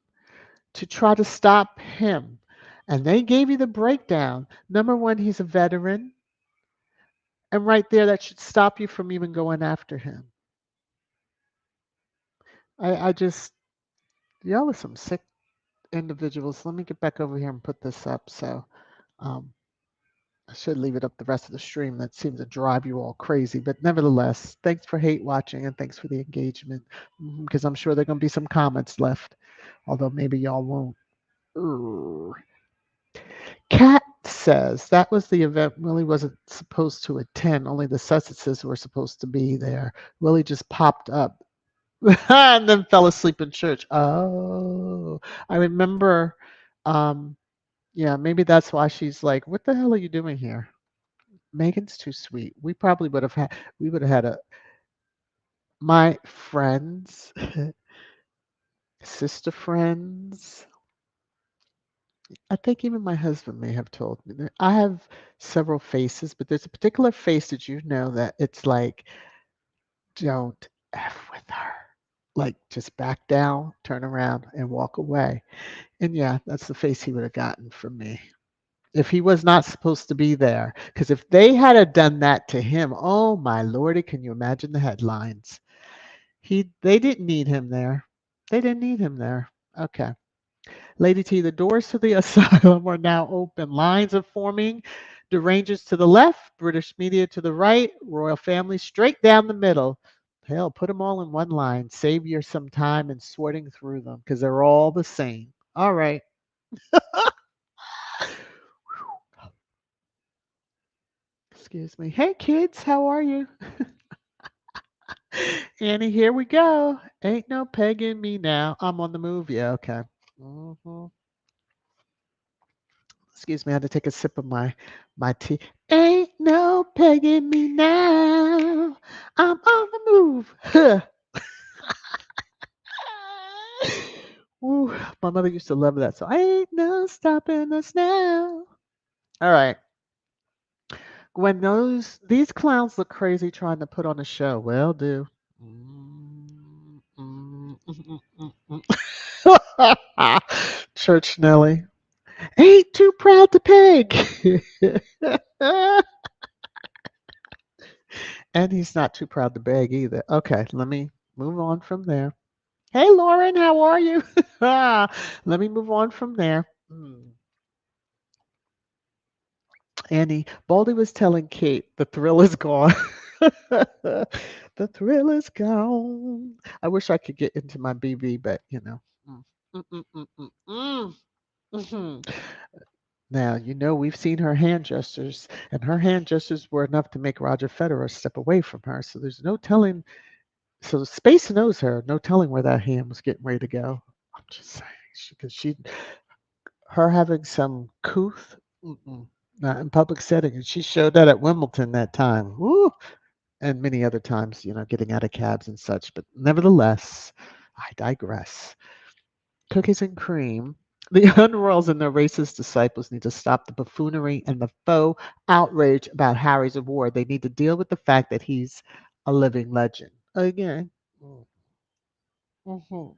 to try to stop him. And they gave you the breakdown. Number one, he's a veteran. And right there, that should stop you from even going after him. I just, y'all are some sick individuals. Let me get back over here and put this up. So um, I should leave it up the rest of the stream. That seems to drive you all crazy. But nevertheless, thanks for hate watching and thanks for the engagement. Because I'm sure there are going to be some comments left, although maybe y'all won't. Urgh. Kat says that was the event Willie wasn't supposed to attend. Only the Sussexes were supposed to be there. Willie just popped up and then fell asleep in church. Oh, I remember. Um, yeah, maybe that's why she's like, "What the hell are you doing here?" Megan's too sweet. We probably would have had. We would have had a my friends, sister friends. I think even my husband may have told me that I have several faces, but there's a particular face that you know that it's like, don't F with her. Like, just back down, turn around, and walk away. And yeah, that's the face he would have gotten from me if he was not supposed to be there. Because if they had a done that to him, oh my lordy, can you imagine the headlines? They didn't need him there. They didn't need him there. Okay. Lady T, the doors to the asylum are now open. Lines are forming. Derangers to the left, British media to the right, royal family straight down the middle. Hell, put them all in one line. Save you some time in sorting through them because they're all the same. All right. Excuse me. Hey, kids, how are you? Annie, here we go. Ain't no pegging me now. I'm on the move. Yeah, okay. hmm Excuse me, I had to take a sip of my tea. Ain't no pegging me now. I'm on the move. Huh. Ooh, my mother used to love that song. Ain't no stopping us now. All right. When these clowns look crazy trying to put on a show, well, do. Mm, mm, mm, mm, mm. Church Nelly. Ain't too proud to peg. And he's not too proud to beg either. Okay, let me move on from there. Hey, Lauren, how are you? Let me move on from there. Annie, Baldy was telling Kate the thrill is gone. The thrill is gone. I wish I could get into my BV, but you know. Mm, mm, mm, mm, mm, mm. Mhm. Now, you know, we've seen her hand gestures, and her hand gestures were enough to make Roger Federer step away from her. So there's no telling. So space knows her. No telling where that hand was getting ready to go. I'm just saying, because her having some couth. Mm-mm. Not in public setting. And she showed that at Wimbledon that time. Woo! And many other times, getting out of cabs and such. But nevertheless, I digress. Cookies and cream. The unroyals and their racist disciples need to stop the buffoonery and the faux outrage about Harry's award. They need to deal with the fact that he's a living legend. Again. Mhm.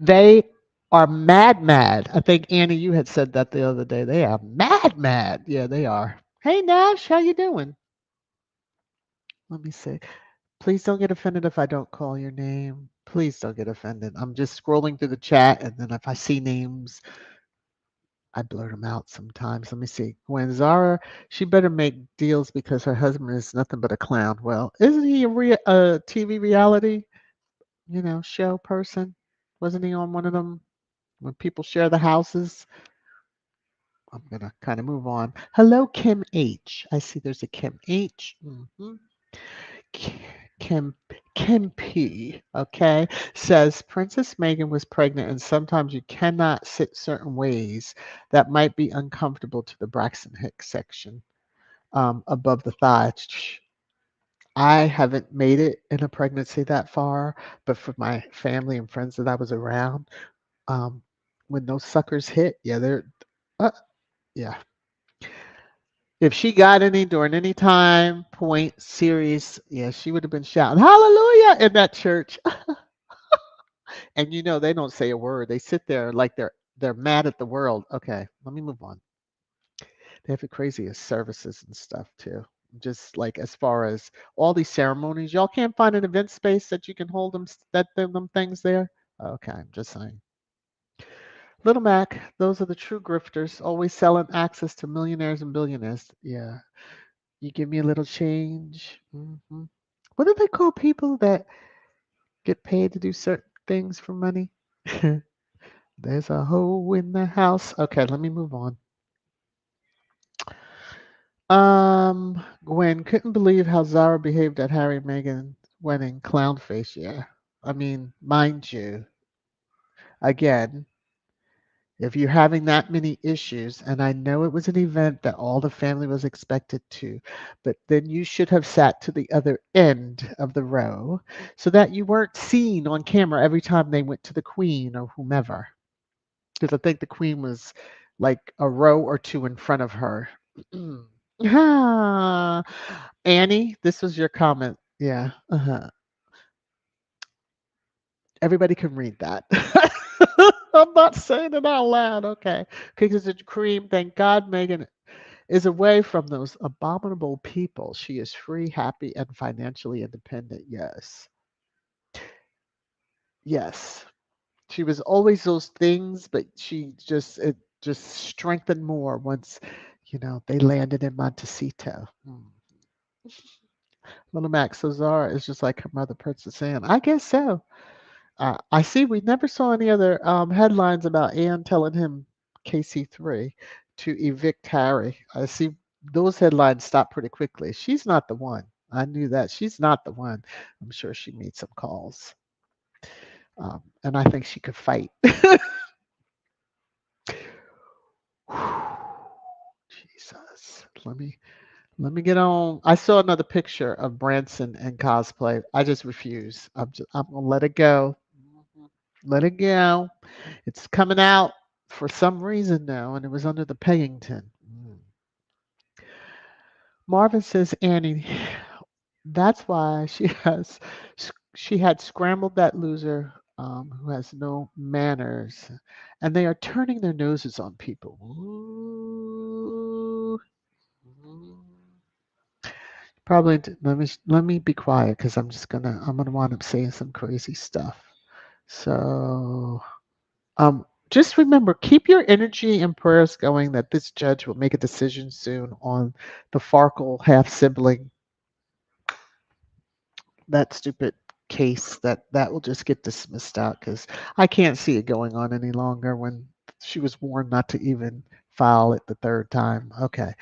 They are mad, mad. I think Annie, you had said that the other day. They are mad, mad. Yeah, they are. Hey Nash, how you doing? Let me see. Please don't get offended if I don't call your name. Please don't get offended. I'm just scrolling through the chat, and then if I see names, I blurt them out sometimes. Let me see. Gwen Zara, she better make deals because her husband is nothing but a clown. Well, isn't he a TV reality, show person? Wasn't he on one of them when people share the houses? I'm gonna kind of move on. Hello, Kim H. I see there's a Kim H. Kim Kim P. Okay, says Princess Meghan was pregnant, and sometimes you cannot sit certain ways that might be uncomfortable to the Braxton Hicks section above the thigh. I haven't made it in a pregnancy that far, but for my family and friends that I was around, um, when those suckers hit, yeah, uh, yeah. If she got any during any time, point, series, yeah, she would have been shouting hallelujah in that church. And they don't say a word. They sit there like they're mad at the world. Okay, let me move on. They have the craziest services and stuff too. Just like as far as all these ceremonies, y'all can't find an event space that you can hold them things there. Okay, I'm just saying. Little Mac, those are the true grifters, always selling access to millionaires and billionaires. Yeah, you give me a little change. What do they call people that get paid to do certain things for money? There's a hole in the house. Okay, let me move on. Gwen couldn't believe how Zara behaved at Harry and Meghan wedding. Clown face, yeah. I mean, mind you, again, if you're having that many issues, and I know it was an event that all the family was expected to, but then you should have sat to the other end of the row so that you weren't seen on camera every time they went to the Queen or whomever. Because I think the Queen was like a row or two in front of her. Ah, Annie, this was your comment. Yeah. Uh-huh. Everybody can read that. I'm not saying it out loud. Okay. Cookies and cream. Thank God Megan is away from those abominable people. She is free, happy, and financially independent. Yes. Yes. She was always those things, but it just strengthened more once, they landed in Montecito. Little Max Zara is just like her mother, Princess Anne. I guess so. I see we never saw any other headlines about Anne telling him KC3 to evict Harry. I see those headlines stop pretty quickly. She's not the one. I knew that. She's not the one. I'm sure she made some calls. And I think she could fight. Jesus. Let me get on. I saw another picture of Branson and cosplay. I just refuse. I'm gonna let it go. Let it go. It's coming out for some reason now, and it was under the Pennington. Marvin says, Annie, that's why she had scrambled that loser who has no manners, and they are turning their noses on people. Ooh. Probably let me be quiet because I'm gonna wind up saying some crazy stuff. So just remember, keep your energy and prayers going that this judge will make a decision soon on the Farkle half sibling, that stupid case that will just get dismissed out because I can't see it going on any longer when she was warned not to even file it the third time. Okay.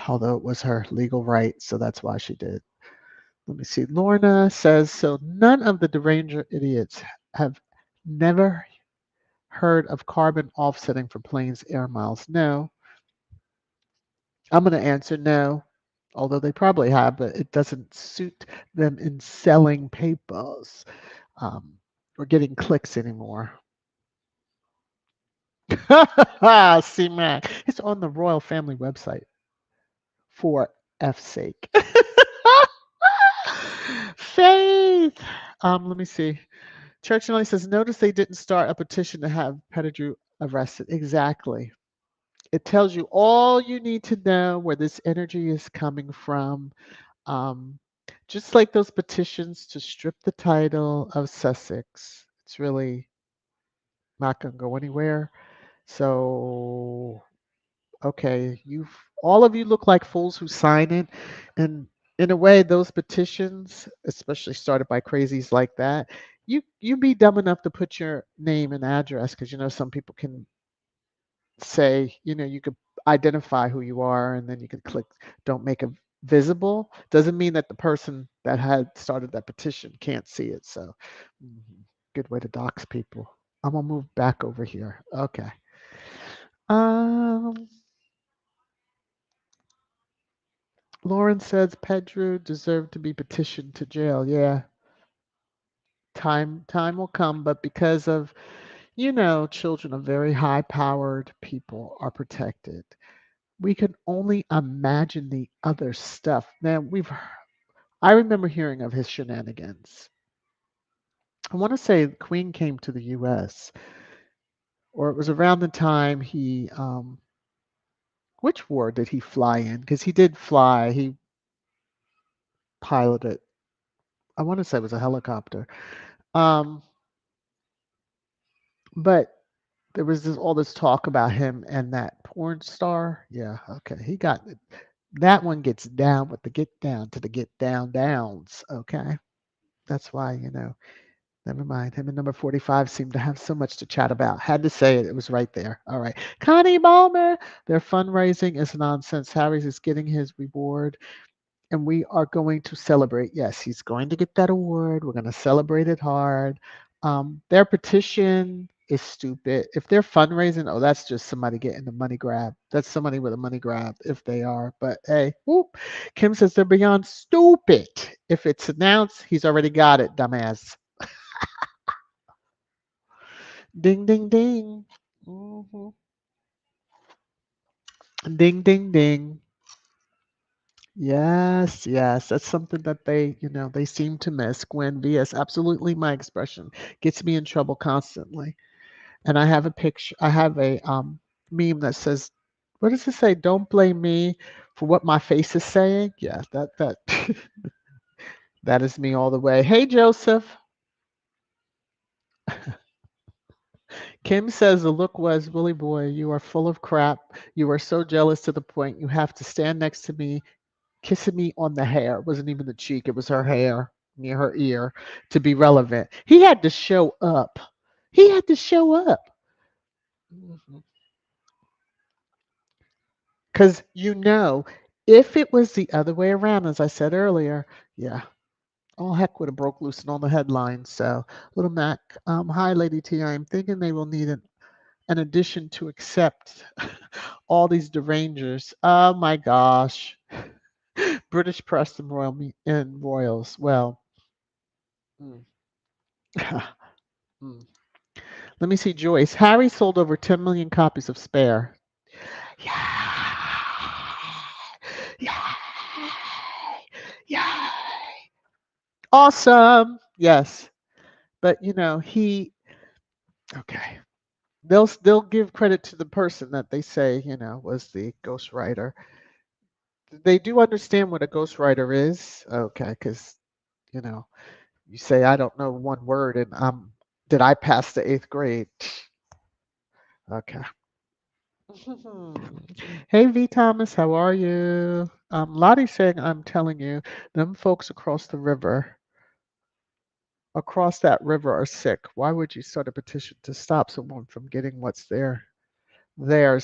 Although it was her legal right, so that's why she did. Let me see. Lorna says, so none of the deranged idiots have never heard of carbon offsetting for planes' air miles? No. I'm going to answer no, although they probably have, but it doesn't suit them in selling papers um, or getting clicks anymore. C Mac. It's on the royal family website for F's sake. Faith. Let me see. Church and Lee says, notice they didn't start a petition to have Pettigrew arrested. Exactly. It tells you all you need to know where this energy is coming from. Um, just like those petitions to strip the title of Sussex, it's really not going to go anywhere. So, okay, you all of you look like fools who sign it, and in a way, those petitions, especially started by crazies like that, you be dumb enough to put your name and address because you know some people can say, you could identify who you are and then you could click don't make it visible. Doesn't mean that the person that had started that petition can't see it. So, good way to dox people. I'm gonna move back over here. Okay. Um, Lauren says Pedro deserved to be petitioned to jail. Yeah, time will come, but because of children of very high powered people are protected. We can only imagine the other stuff. Man, I remember hearing of his shenanigans. I want to say the Queen came to the US, or it was around the time which war did he fly in? Because he did fly, he piloted. I want to say it was a helicopter. Um, but there was all this talk about him and that porn star. Yeah, okay. That one gets down with the get down to the get down downs. Okay. That's why, never mind. Him and number 45 seem to have so much to chat about. Had to say it. It was right there. All right. Connie Ballmer, their fundraising is nonsense. Harry's is getting his reward, and we are going to celebrate. Yes, he's going to get that award. We're going to celebrate it hard. Their petition is stupid. If they're fundraising, oh, that's just somebody getting a money grab. That's somebody with a money grab if they are. But hey, whoop. Kim says they're beyond stupid. If it's announced, he's already got it, dumbass. Ding, ding, ding. hmm Ding, ding, ding. Yes, yes. That's something that they seem to miss. Gwen VS, absolutely my expression. Gets me in trouble constantly. And I have a picture, I have a meme that says, what does it say? Don't blame me for what my face is saying. Yeah, that that is me all the way. Hey Joseph. Kim says the look was, Willie boy, you are full of crap. You are so jealous to the point you have to stand next to me kissing me on the hair. It wasn't even the cheek, it was her hair near her ear to be relevant. He had to show up. He had to show up. Because if it was the other way around, as I said earlier, yeah, all heck would have broke loose in all the headlines. So, Little Mac, hi, Lady T. I'm thinking they will need an addition to accept all these derangers. Oh my gosh. British press and royals. Well, mm. Mm. Let me see, Joyce. Harry sold over 10 million copies of Spare. Yeah. Yeah. Yeah. Awesome. Yes. But okay. They'll give credit to the person that they say, was the ghostwriter. They do understand what a ghostwriter is. Okay, because, you know, you say I don't know one word and did I pass the 8th grade? Okay. Hey V Thomas, how are you? Lottie saying I'm telling you, them folks across that river are sick. Why would you start a petition to stop someone from getting what's theirs?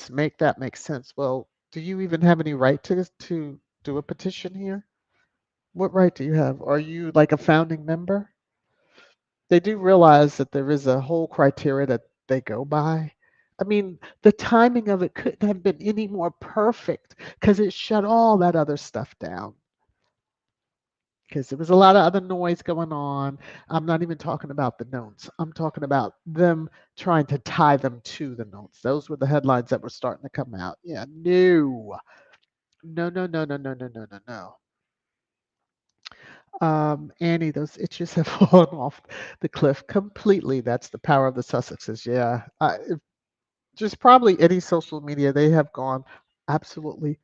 Make that make sense. Well, do you even have any right to do a petition here? What right do you have? Are you like a founding member? They do realize that there is a whole criteria that they go by. I mean, the timing of it couldn't have been any more perfect because it shut all that other stuff down. Because there was a lot of other noise going on. I'm not even talking about the notes. I'm talking about them trying to tie them to the notes. Those were the headlines that were starting to come out. Yeah, no, no, no, no, no, no, no, no, no, no. Annie, those itches have fallen off the cliff completely. That's the power of the Sussexes. Yeah, just probably any social media, they have gone absolutely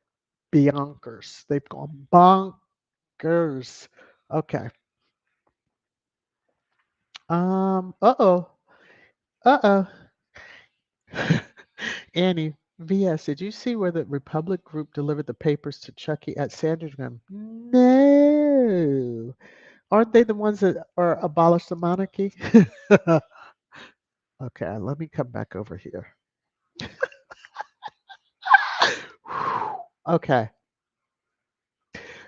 bonkers. They've gone bonkers. Okay. Uh-oh. Uh-oh. Annie, VS, did you see where the Republic group delivered the papers to Chucky at Sandringham? No. Aren't they the ones that are abolish the monarchy? Okay, let me come back over here. Okay.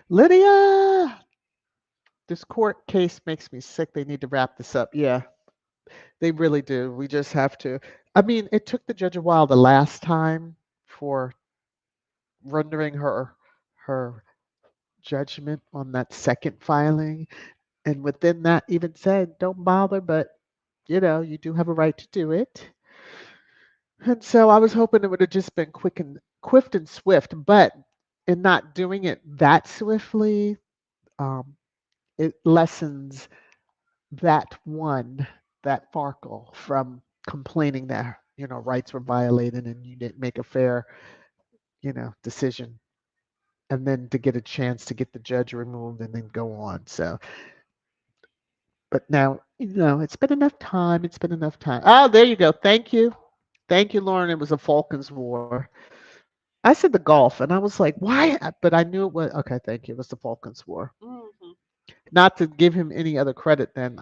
Lydia! This court case makes me sick. They need to wrap this up. Yeah, they really do. We just have to. I mean, it took the judge a while the last time for rendering her judgment on that second filing. And within that, even said, don't bother, but you do have a right to do it. And so I was hoping it would have just been quick and swift, but in not doing it that swiftly, um, it lessens that one, that Markle, from complaining that rights were violated and you didn't make a fair decision, and then to get a chance to get the judge removed and then go on. So, but now it's been enough time. It's been enough time. Oh, there you go. Thank you, Lauren. It was a Falcons War. I said the Gulf, and I was like, why? But I knew it was okay. Thank you. It was the Falcons War. Not to give him any other credit, then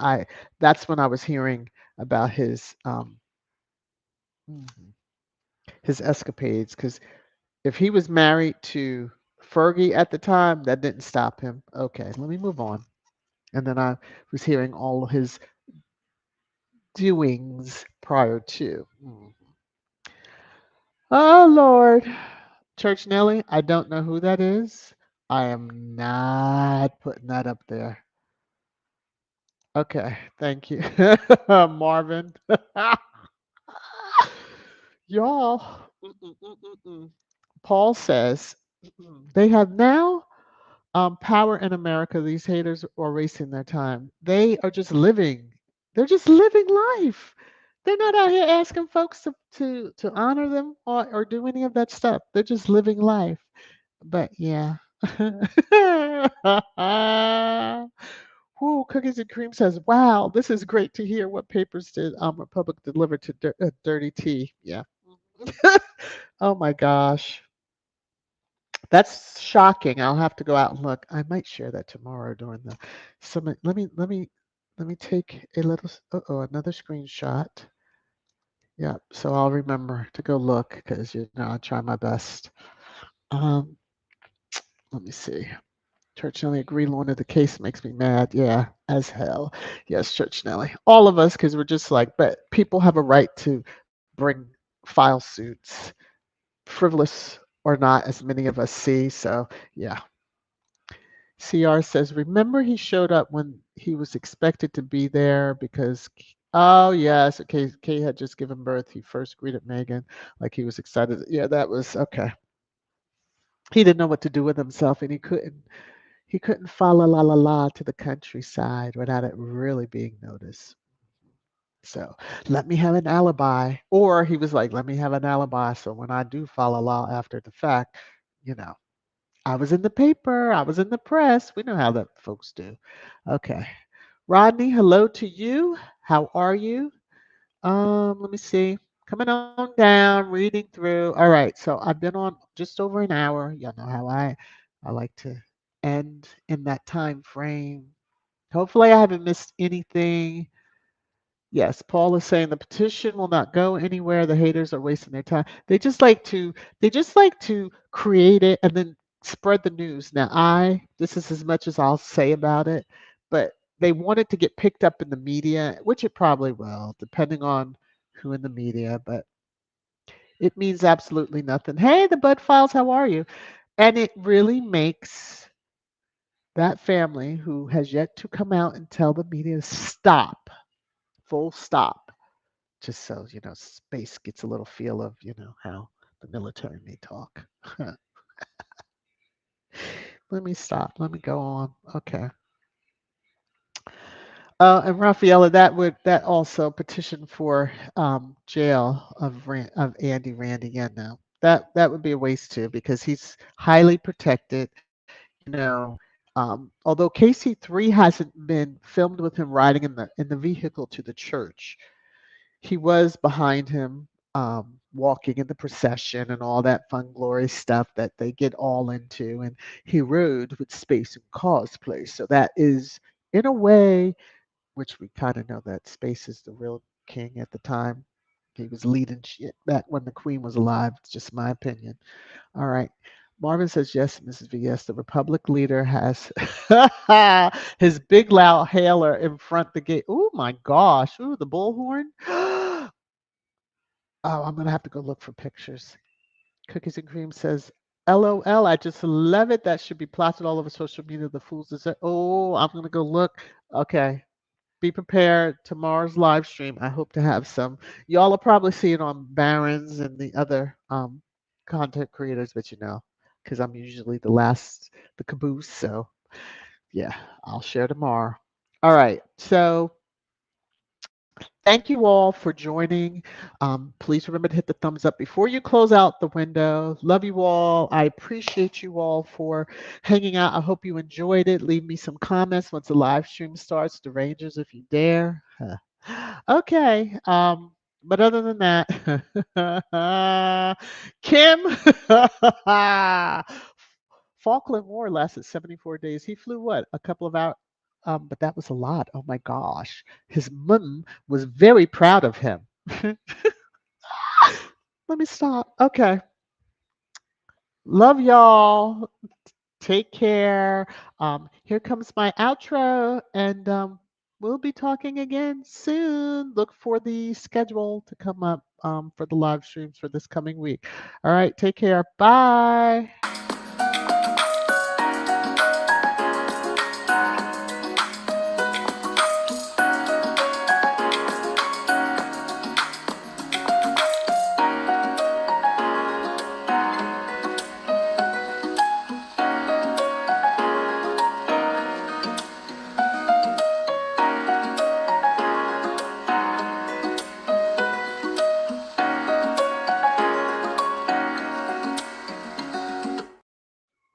that's when I was hearing about mhm, his escapades. Because if he was married to Fergie at the time, that didn't stop him. Okay, let me move on. And then I was hearing all his doings prior to. Oh Lord, Church Nelly. I don't know who that is. I am not putting that up there. Okay, thank you, Marvin. Y'all, Paul says they have now power in America. These haters are wasting their time. They are just living. They're just living life. They're not out here asking folks to honor them or do any of that stuff. They're just living life. But yeah. Whoo, Cookies and Cream says, "Wow, this is great to hear. What papers did Republic deliver to Dirty Tea?" Yeah. Oh my gosh, that's shocking. I'll have to go out and look. I might share that tomorrow during the summit. Let me take a little. Another screenshot. Yeah, so I'll remember to go look because I try my best. Um, let me see. Church Nelly, agree, Lorna. The case makes me mad. Yeah, as hell. Yes, Church Nelly. All of us, because we're just like, but people have a right to bring file suits, frivolous or not, as many of us see. So, yeah. CR says, remember he showed up when he was expected to be there because, oh, yes, okay, Kay had just given birth. He first greeted Meghan like he was excited. Yeah, that was okay. He didn't know what to do with himself, and he couldn't follow la la la to the countryside without it really being noticed. So let me have an alibi. Or he was like, let me have an alibi. So when I do follow law after the fact, you know, I was in the paper, I was in the press. We know how that folks do. Okay. Rodney, hello to you. How are you? Let me see. Coming on down, reading through. All right. So I've been on just over an hour. Y'all know how I like to end in that time frame. Hopefully I haven't missed anything. Yes, Paul is saying the petition will not go anywhere. The haters are wasting their time. They just like to create it and then spread the news. Now this is as much as I'll say about it, but they want it to get picked up in the media, which it probably will, depending on who in the media, but it means absolutely nothing. Hey, the Bud Files, how are you? And it really makes that family who has yet to come out and tell the media stop, full stop, just so, space gets a little feel of, how the military may talk. Let me stop. Let me go on. Okay. And Rafaela, that also petition for jail of Andy Randy. Yeah, no, that would be a waste too because he's highly protected. Although KC3 hasn't been filmed with him riding in the vehicle to the church, he was behind him, walking in the procession and all that fun, glory stuff that they get all into, and he rode with Space and cosplay. So that is, in a way, which we kind of know that Space is the real king at the time. He was leading shit back when the Queen was alive. It's just my opinion. All right. Marvin says, yes, Mrs. VS, the Republic leader has his big loud hailer in front the gate. Oh my gosh. Ooh, the bullhorn. Oh, I'm going to have to go look for pictures. Cookies and Cream says, LOL, I just love it. That should be plastered all over social media. The fools deserve. Oh, I'm going to go look. Okay. Be prepared. Tomorrow's live stream. I hope to have some. Y'all will probably see it on Barron's and the other content creators, but because I'm usually the caboose. So yeah, I'll share tomorrow. All right. So thank you all for joining. Please remember to hit the thumbs up before you close out the window. Love you all. I appreciate you all for hanging out. I hope you enjoyed it. Leave me some comments once the live stream starts. The Rangers, if you dare. Huh. Okay. But other than that, Kim, Falkland War lasted 74 days. He flew what? A couple of hours. But that was a lot. Oh my gosh. His mum was very proud of him. Let me stop. Okay. Love y'all. Take care. Here comes my outro, and we'll be talking again soon. Look for the schedule to come up for the live streams for this coming week. All right. Take care. Bye.